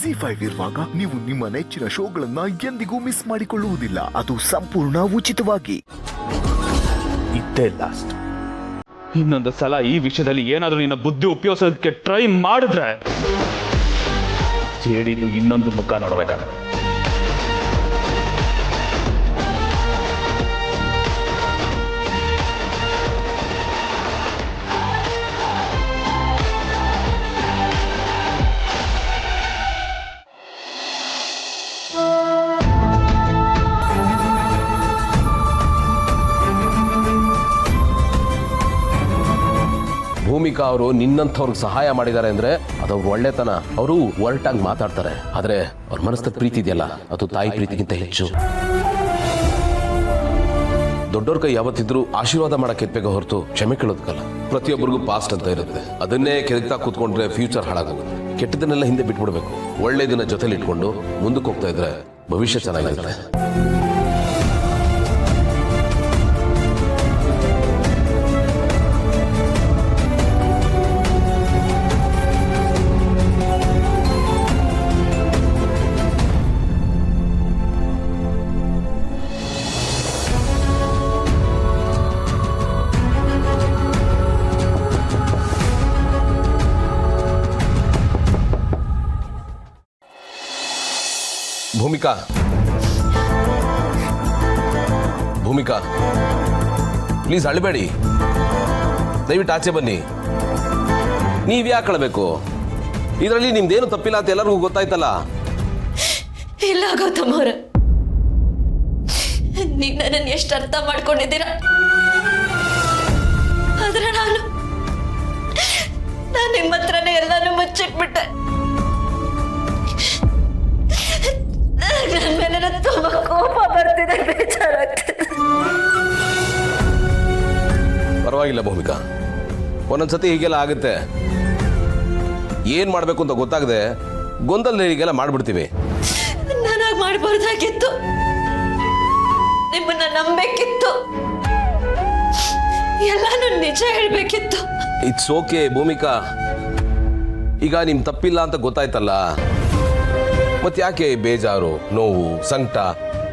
ZEE5 ಇರುವಾಗ ನೀವು ನಿಮ್ಮ ನೆಚ್ಚಿನ ಶೋಗಳನ್ನ ಎಂದಿಗೂ ಮಿಸ್ ಮಾಡಿಕೊಳ್ಳುವುದಿಲ್ಲ. ಅದು ಸಂಪೂರ್ಣ ಉಚಿತವಾಗಿ. ಇದ್ದೇ ಲಾಸ್ಟ್. ಇನ್ನೊಂದು ಸಲ ಈ ವಿಷಯದಲ್ಲಿ ಏನಾದರೂ ನಿನ್ನ ಬುದ್ಧಿ ಉಪಯೋಗಿಸೋದಕ್ಕೆ ಟ್ರೈ ಮಾಡಿದ್ರೆ ಜೇಡಿದು ಇನ್ನೊಂದು ಮುಖ ನೋಡಬೇಕಾಗುತ್ತೆ. ಭೂಮಿಕಾ ಅವರು ನಿನ್ನಂಥವ್ರಿಗೆ ಸಹಾಯ ಮಾಡಿದ್ದಾರೆ ಅಂದ್ರೆ ಅದವ್ರು ಒಳ್ಳೆತನ. ಅವರು ಒರಟಾಗಿ ಮಾತಾಡ್ತಾರೆ, ಆದ್ರೆ ಅವ್ರ ಮನಸ್ಸಿನ ಪ್ರೀತಿ ಇದೆಯಲ್ಲ ಅದು ತಾಯಿ ಪ್ರೀತಿಗಿಂತ ಹೆಚ್ಚು. ದೊಡ್ಡವ್ರ ಕೈ ಯಾವತ್ತಿದ್ರು ಆಶೀರ್ವಾದ ಮಾಡಕ್ಕೆ ಎತ್ಬೇಕ ಹೊರತು ಕ್ಷಮೆ ಕೇಳೋದಕ್ಕಲ್ಲ. ಪ್ರತಿಯೊಬ್ಬರಿಗೂ ಪಾಸ್ಟ್ ಅಂತ ಇರುತ್ತೆ, ಅದನ್ನೇ ಕೆದಕ್ತಾ ಕೂತ್ಕೊಂಡ್ರೆ ಫ್ಯೂಚರ್ ಹಾಳಾಗುತ್ತೆ. ಕೆಟ್ಟದನ್ನೆಲ್ಲ ಹಿಂದೆ ಬಿಟ್ಬಿಡ್ಬೇಕು, ಒಳ್ಳೆದನ್ನ ಜೊತೆಲಿ ಇಟ್ಕೊಂಡು ಮುಂದಕ್ಕೆ ಹೋಗ್ತಾ ಇದ್ರೆ ಭವಿಷ್ಯ ಚೆನ್ನಾಗಿರುತ್ತೆ. ಭೂಮಿಕಾ ಪ್ಲೀಸ್ ಅಳಬೇಡಿ, ದಯವಿಟ್ಟು ಆಚೆ ಬನ್ನಿ. ನೀವ್ ಯಾಕೆ ಅಳಬೇಕು? ಇದರಲ್ಲಿ ನಿಮ್ದೇನು ತಪ್ಪಿಲ್ಲ ಅಂತ ಎಲ್ಲರಿಗೂ ಗೊತ್ತಾಯ್ತಲ್ಲ. ಇಲ್ಲ ಗೌತಮ್ ಅವರ, ನೀವು ನನ್ನನ್ನು ಎಷ್ಟು ಅರ್ಥ ಮಾಡ್ಕೊಂಡಿದ್ದೀರಾ. ಆದ್ರೆ ನಾನು ನಿಮ್ಮ ಹತ್ರನೇ ಎಲ್ಲಾನು ಮುಚ್ಚಿಟ್ಬಿಟ್ಟೆ. ನನ್ನ ಮೇಲೆ ತುಂಬಾ ಕೋಪ ಬರ್ತಿದೆ, ಬೇಜಾರಾಗ್ತಿದೆ. ಪರವಾಗಿಲ್ಲ ಭೂಮಿಕಾ, ಒಂದೊಂದ್ಸತಿ ಹೀಗೆಲ್ಲ ಆಗುತ್ತೆ. ಏನ್ ಮಾಡ್ಬೇಕು ಅಂತ ಗೊತ್ತಾಗದೆ ಗೊಂದಲ ಹೀಗೆಲ್ಲ ಮಾಡ್ಬಿಡ್ತೀವಿ. ನಾನಾಗ ಮಾಡ್ಬಾರ್ದಾಗಿತ್ತು, ನಿಮ್ಮನ್ನ ನಂಬೇಕಿತ್ತು, ಎಲ್ಲಾನು ನಿಜ ಹೇಳ್ಬೇಕಿತ್ತು. ಇಟ್ಸ್ ಓಕೆ ಭೂಮಿಕಾ, ಈಗ ನಿಮ್ ತಪ್ಪಿಲ್ಲ ಅಂತ ಗೊತ್ತಾಯ್ತಲ್ಲ, ಮತ್ತೆ ಯಾಕೆ ಬೇಜಾರು, ನೋವು, ಸಂಕಟ,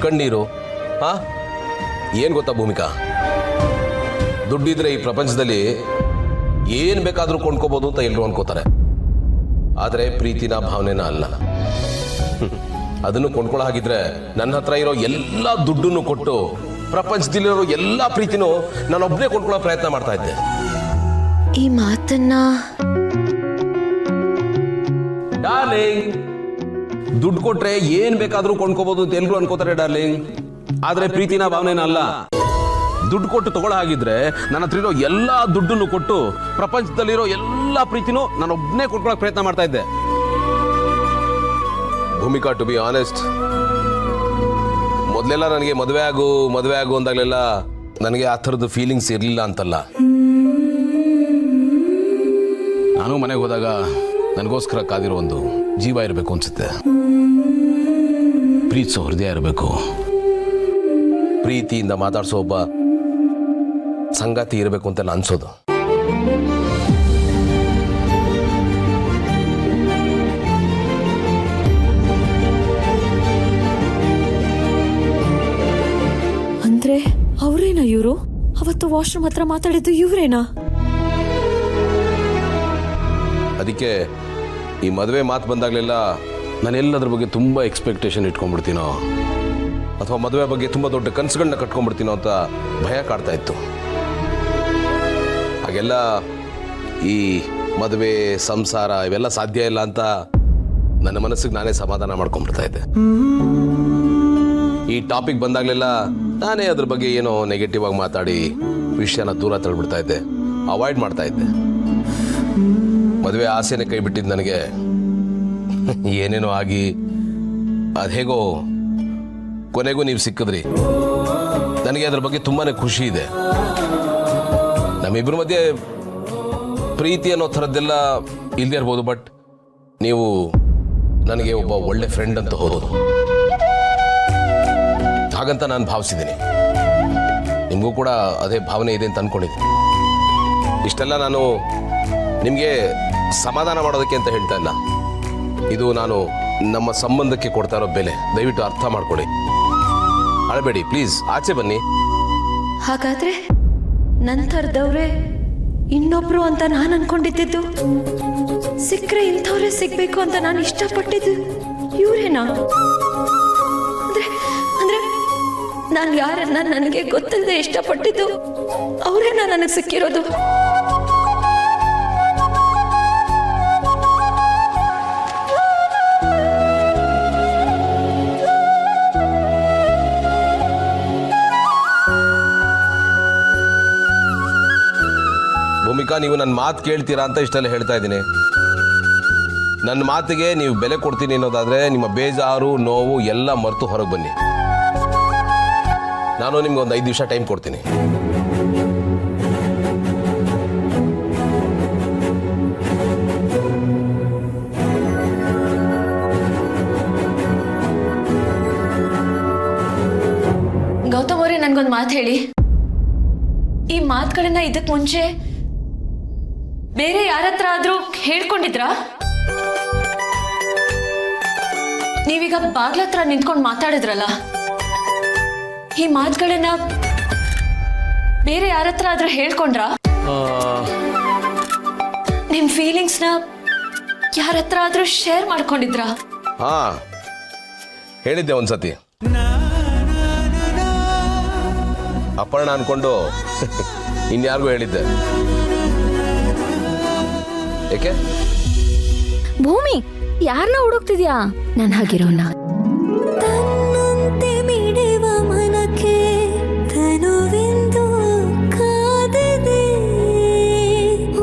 ಕಣ್ಣೀರು? ಹಾ, ಏನ್ ಗೊತ್ತಾ ಭೂಮಿಕಾ, ದುಡ್ಡಿದ್ರೆ ಈ ಪ್ರಪಂಚದಲ್ಲಿ ಏನ್ ಬೇಕಾದ್ರೂ ಕೊಂಡ್ಕೋಬಹುದು ಅಂತ ಎಲ್ಲರೂ ಅನ್ಕೋತಾರೆ. ಆದ್ರೆ ಪ್ರೀತಿನ ಭಾವನೆನ ಅಲ್ಲ. ಅದನ್ನು ಕೊಂಡ್ಕೊಳ್ಳೋ ಹಾಗಿದ್ರೆ ನನ್ನ ಹತ್ರ ಇರೋ ಎಲ್ಲ ದುಡ್ಡನ್ನು ಕೊಟ್ಟು ಪ್ರಪಂಚದಲ್ಲಿರೋ ಎಲ್ಲಾ ಪ್ರೀತಿನೂ ನಾನೊಬ್ಬನೇ ಕೊಂಡ್ಕೊಳ್ಳೋ ಪ್ರಯತ್ನ ಮಾಡ್ತಾ ಇದ್ದೆ. ಈ ಮಾತನ್ನ ಡಾರ್ಲಿಂಗ್, ದುಡ್ಡು ಕೊಟ್ರೆ ಏನ್ ಬೇಕಾದ್ರೂ ಕೊಂಡ್ಕೋಬಹುದು ಅಂತ ಎಲ್ರು ಅನ್ಕೋತಾರೆ ಡಾರ್ಲಿಂಗ್. ಆದ್ರೆ ಪ್ರೀತಿನ ಭಾವನೆನ ಅಲ್ಲ. ದುಡ್ಡು ಕೊಟ್ಟು ತಗೊಳ್ಳೋ ಹಾಗಿದ್ರೆ ನನ್ನ ಹತ್ರ ಇರೋ ಎಲ್ಲಾ ದುಡ್ಡನ್ನು ಕೊಟ್ಟು ಪ್ರಪಂಚದಲ್ಲಿರೋ ಎಲ್ಲಾ ಪ್ರೀತಿನೂ ನಾನೊಬ್ಬನೇ ಕೊಟ್ಕೊಳಕ್ ಪ್ರಯತ್ನ ಮಾಡ್ತಾ ಇದ್ದೆ. ಭೂಮಿಕಾ, ಟು ಬಿ ಆನೆಸ್ಟ್, ಮೊದಲೆಲ್ಲ ನನಗೆ ಮದುವೆ ಆಗು ಅಂದಾಗಲೆಲ್ಲ ನನಗೆ ಆ ಥರದ್ದು ಫೀಲಿಂಗ್ಸ್ ಇರಲಿಲ್ಲ ಅಂತಲ್ಲ. ನಾನು ಮನೆಗೆ ಹೋದಾಗ ನನಗೋಸ್ಕರ ಕಾದಿರೋ ಒಂದು ಜೀವ ಇರಬೇಕು ಅನ್ಸುತ್ತೆ. ಪ್ರೀತಿಸೋ ಹೃದಯ ಇರಬೇಕು, ಪ್ರೀತಿಯಿಂದ ಮಾತಾಡ್ಸೋ ಒಬ್ಬ ಸಂಗಾತಿ ಇರಬೇಕು ಅಂತೆಲ್ಲ ಅನ್ಸೋದು. ಅಂದ್ರೆ ಅವ್ರೇನಾ ಇವರು? ಅವತ್ತು ವಾಶ್ರೂಮ್ ಹತ್ರ ಮಾತಾಡಿದ್ದು ಇವ್ರೇನಾ? ಅದಕ್ಕೆ ಈ ಮದುವೆ ಮಾತು ಬಂದಾಗಲೆಲ್ಲ ನಾನೆಲ್ಲದ್ರ ಬಗ್ಗೆ ತುಂಬ ಎಕ್ಸ್ಪೆಕ್ಟೇಷನ್ ಇಟ್ಕೊಂಡ್ಬಿಡ್ತೀನೋ, ಅಥವಾ ಮದುವೆ ಬಗ್ಗೆ ತುಂಬ ದೊಡ್ಡ ಕನಸುಗಳನ್ನ ಕಟ್ಕೊಂಡ್ಬಿಡ್ತೀನೋ ಅಂತ ಭಯ ಕಾಡ್ತಾ ಇತ್ತು. ಹಾಗೆಲ್ಲ ಈ ಮದುವೆ, ಸಂಸಾರ ಇವೆಲ್ಲ ಸಾಧ್ಯ ಇಲ್ಲ ಅಂತ ನನ್ನ ಮನಸ್ಸಿಗೆ ನಾನೇ ಸಮಾಧಾನ ಮಾಡ್ಕೊಂಡ್ಬಿಡ್ತಾ ಇದ್ದೆ. ಈ ಟಾಪಿಕ್ ಬಂದಾಗಲೆಲ್ಲ ನಾನೇ ಅದ್ರ ಬಗ್ಗೆ ಏನೋ ನೆಗೆಟಿವ್ ಆಗಿ ಮಾತಾಡಿ ವಿಷಯನ ದೂರ ತಳ್ಬಿಡ್ತಾ ಇದ್ದೆ, ಅವಾಯ್ಡ್ ಮಾಡ್ತಾ ಇದ್ದೆ. ಮದುವೆ ಆಸೆನೆ ಕೈ ಬಿಟ್ಟಿದ್ದು ನನಗೆ ಏನೇನೋ ಆಗಿ ಅದೇಗೋ ಕೊನೆಗೂ ನೀವು ಸಿಕ್ಕಿದ್ರಿ. ನನಗೆ ಅದ್ರ ಬಗ್ಗೆ ತುಂಬಾನೇ ಖುಷಿ ಇದೆ. ನಮ್ಮಿಬ್ಬರ ಮಧ್ಯೆ ಪ್ರೀತಿ ಅನ್ನೋ ಥರದ್ದೆಲ್ಲ ಇಲ್ಲದೆ ಇರ್ಬೋದು, ಬಟ್ ನೀವು ನನಗೆ ಒಬ್ಬ ಒಳ್ಳೆ ಫ್ರೆಂಡ್ ಅಂತ ಹೋಗೋದು, ಹಾಗಂತ ನಾನು ಭಾವಿಸಿದ್ದೀನಿ. ನಿಮಗೂ ಕೂಡ ಅದೇ ಭಾವನೆ ಇದೆ ಅಂತ ಅನ್ಕೊಂಡಿದ್ದೀನಿ. ಇಷ್ಟೆಲ್ಲ ನಾನು ನಿಮಗೆ ಸಮಾಧಾನ ಮಾಡೋದಕ್ಕೆ ಅಂತ ಹೇಳ್ತಾ ಇಲ್ಲ. ಇದು ನಾನು ನಮ್ಮ ಸಂಬಂಧಕ್ಕೆ ಕೊಡ್ತಾ ಇರೋ ಬೆಲೆ ದಯವಿಟ್ಟು ಅರ್ಥ ಮಾಡ್ಕೊಳ್ಳಿ. ಅಳಬೇಡಿ ಪ್ಲೀಸ್, ಆಚೆ ಬನ್ನಿ. ಹಾಗಾದ್ರೆ ನಂತರದವ್ರೆ ಇನ್ನೊಬ್ರು ಅಂತ ನಾನು ಅನ್ಕೊಂಡಿದ್ದು, ಸಿಕ್ಕರೆ ಇಂಥವ್ರೆ ಸಿಗ್ಬೇಕು ಅಂತ ನಾನು ಇಷ್ಟಪಟ್ಟಿದ್ದು ಇವರೇನಾ? ಅಂದ್ರೆ ಅಂದ್ರೆ ನಾನು ಯಾರನ್ನ ನನಗೆ ಗೊತ್ತಿಲ್ಲದೆ ಇಷ್ಟಪಟ್ಟಿದ್ದು ಅವರೇನಾ ನನಗೆ ಸಿಕ್ಕಿರೋದು? ಭೂಮಿಕಾ, ನೀವು ನನ್ನ ಮಾತು ಕೇಳ್ತೀರಾ ಅಂತ ಇಷ್ಟೆಲ್ಲ ಹೇಳ್ತಾ ಇದ್ದೀನಿ. ನನ್ನ ಮಾತಿಗೆ ನೀವು ಬೆಲೆ ಕೊಡ್ತೀನಿ ಅನ್ನೋದಾದರೆ ನಿಮ್ಮ ಬೇಜಾರು ನೋವು ಎಲ್ಲ ಮರೆತು ಹೊರಗೆ ಬನ್ನಿ. ನಾನು ನಿಮ್ಗೆ ಒಂದು 5 ನಿಮಿಷ ಟೈಮ್ ಕೊಡ್ತೀನಿ. ಗೌತಮ್ ಅವರೇ, ನನ್ಗೊಂದು ಮಾತು ಹೇಳಿ. ಈ ಮಾತುಗಳನ್ನ ಇದಕ್ಕೆ ಮುಂಚೆ ಬೇರೆ ಯಾರ ಹತ್ರ ಆದ್ರೂ ಹೇಳ್ಕೊಂಡಿದ್ರಾ? ನೀವೀಗ ಬಾಗ್ಲ ಹತ್ರ ನಿಂತ್ಕೊಂಡು ಮಾತಾಡಿದ್ರಲ್ಲ, ಈ ಮಾತುಗಳನ್ನ ಬೇರೆ ಯಾರ ಹತ್ರ ಆದ್ರೂ ಹೇಳ್ಕೊಂಡ್ರಾ? ನಿಮ್ ಫೀಲಿಂಗ್ಸ್ನ ಯಾರ ಹತ್ರ ಆದ್ರೂ ಶೇರ್ ಮಾಡ್ಕೊಂಡಿದ್ರಾ? ಹಾ, ಹೇಳಿದ್ದೆ ಒಂದ್ಸತಿ. ಅಪರ್ಣ ಅನ್ಕೊಂಡು ಇನ್ಯಾರಿಗೂ ಹೇಳಿದ್ದೆ. ಏಕೆ? ಭೂಮಿ, ಯಾರನ್ನ ಹುಡುಕ್ತಿದ್ಯಾ? ನಾನು ಹಾಗಿರೋಣ. ತನ್ನಂತೆ ಮಿಡಿವ ಮನಕ್ಕೆ ತನುವೆಂದು ಕಾದಿದೆ,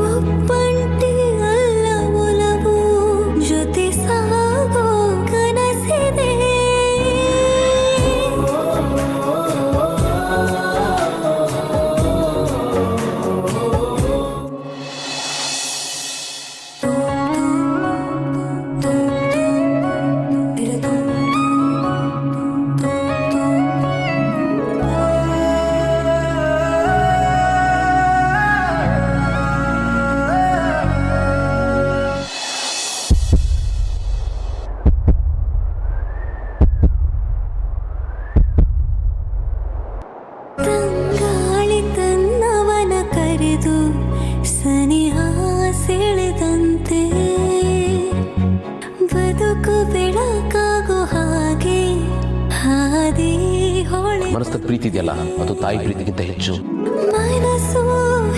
ಒಪ್ಪಂಟಿ ಅಲ್ಲ ಒಲವು, ಜೊತೆ ಸಾಗೋ ಕನಸಿದೆ. ತಂಗಾಳಿ ತನ್ನವನ ಕರೆದು ಸನಿಹ ಸೆಳೆದಂತೆ, ಬದುಕು ಬೆಳಕಾಗೋ ಹಾಗೆ ಹಾದಿ ಹೊಳೆ. ಮನಸ್ಸಿನ ಪ್ರೀತಿ ಇದೆಯಲ್ಲ, ಅದು ತಾಯಿ ಪ್ರೀತಿಗಿಂತ ಹೆಚ್ಚು. ಮನಸ್ಸು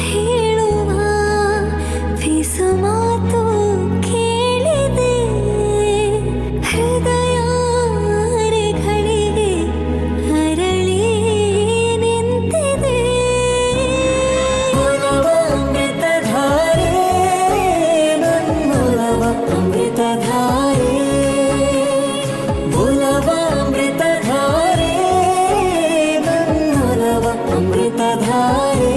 ಹೇಳುವ ಪಿಸು ಮಾತು ಕೇಳಿದೆ, ಹೃದಯ ರೆಗಳಿಗೆ ಅರಳಿ ನಿಂತಿದೆ. ಅಮೃತಧಾರೆ ನನ್ನೊಲವ ಅಮೃತಧಾರೆ, ಒಲವ ಅಮೃತಧಾರೆ, ನನ್ನೊಲವ ಅಮೃತಧಾರೆ.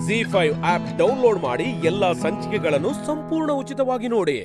ZEE5 ಆಪ್ ಡೌನ್ಲೋಡ್ ಮಾಡಿ ಎಲ್ಲಾ ಸಂಚಿಕೆಗಳನ್ನು ಸಂಪೂರ್ಣ ಉಚಿತವಾಗಿ ನೋಡಿ.